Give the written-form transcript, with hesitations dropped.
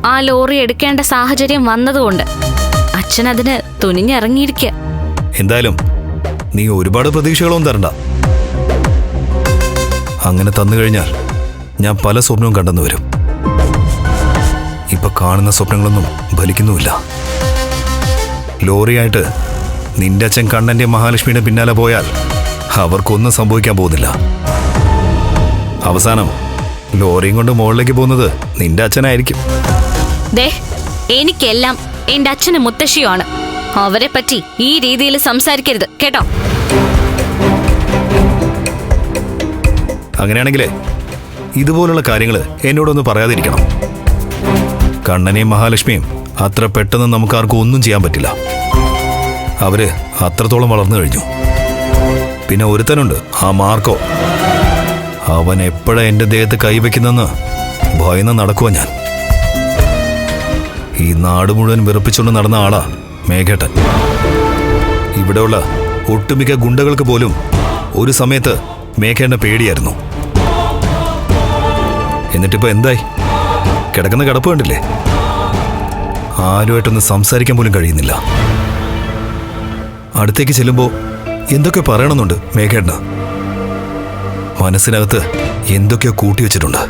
ആ ലോറി എടുക്കേണ്ട സാഹചര്യം വന്നതുകൊണ്ട് അച്ഛൻ അതിന് തുനിഞ്ഞിറങ്ങിയിരിക്കുക. എന്തായാലും നീ ഒരുപാട് പ്രതീക്ഷകളൊന്നും തരണ്ട. അങ്ങനെ തന്നു കഴിഞ്ഞാൽ ഞാൻ പല സ്വപ്നവും കണ്ടെന്നു വരും. ഇപ്പൊ കാണുന്ന സ്വപ്നങ്ങളൊന്നും ഫലിക്കുന്നുമില്ല. ലോറിയായിട്ട് നിന്റെ അച്ഛൻ കണ്ണന്റെ മഹാലക്ഷ്മിയുടെ പിന്നാലെ പോയാൽ അവർക്കൊന്നും സംഭവിക്കാൻ പോകുന്നില്ല. അവസാനം ലോറിയും കൊണ്ട് മുകളിലേക്ക് പോകുന്നത് നിന്റെ അച്ഛനായിരിക്കും. ദേ, എനിക്കെല്ലാം എന്റെ അച്ഛനും മുത്തശ്ശിയുമാണ്. അവരെ പറ്റി ഈ രീതിയിൽ സംസാരിക്കരുത് കേട്ടോ. അങ്ങനെയാണെങ്കിലേ ഇതുപോലുള്ള കാര്യങ്ങൾ എന്നോടൊന്ന് പറയാതിരിക്കണം. കണ്ണനെയും മഹാലക്ഷ്മിയും അത്ര പെട്ടെന്ന് നമുക്കാർക്കും ഒന്നും ചെയ്യാൻ പറ്റില്ല. അവര് അത്രത്തോളം വളർന്നു കഴിഞ്ഞു. പിന്നെ ഒരുത്തനുണ്ട്, ആ മാർക്കോ. അവൻ എപ്പോഴാ എൻ്റെ ദേഹത്ത് കൈവയ്ക്കുന്നെന്ന് ഭയന്ന് നടക്കുവാ ഞാൻ. ഈ നാട് മുഴുവൻ വിറപ്പിച്ചുകൊണ്ട് നടന്ന ആളാ മേഘേട്ടൻ. ഇവിടെയുള്ള ഒട്ടുമിക്ക ഗുണ്ടകൾക്ക് പോലും ഒരു സമയത്ത് മേഘേട്ടനെ പേടിയായിരുന്നു. എന്നിട്ടിപ്പോ എന്തായി? കിടക്കുന്ന കിടപ്പ് കണ്ടില്ലേ? ആരുമായിട്ടൊന്ന് സംസാരിക്കാൻ പോലും കഴിയുന്നില്ല. അടുത്തേക്ക് ചെല്ലുമ്പോൾ എന്തൊക്കെ പറയണമെന്നുണ്ട് മേഘേട്ടന്. മനസ്സിനകത്ത് എന്തൊക്കെയോ കൂട്ടിവെച്ചിട്ടുണ്ട്.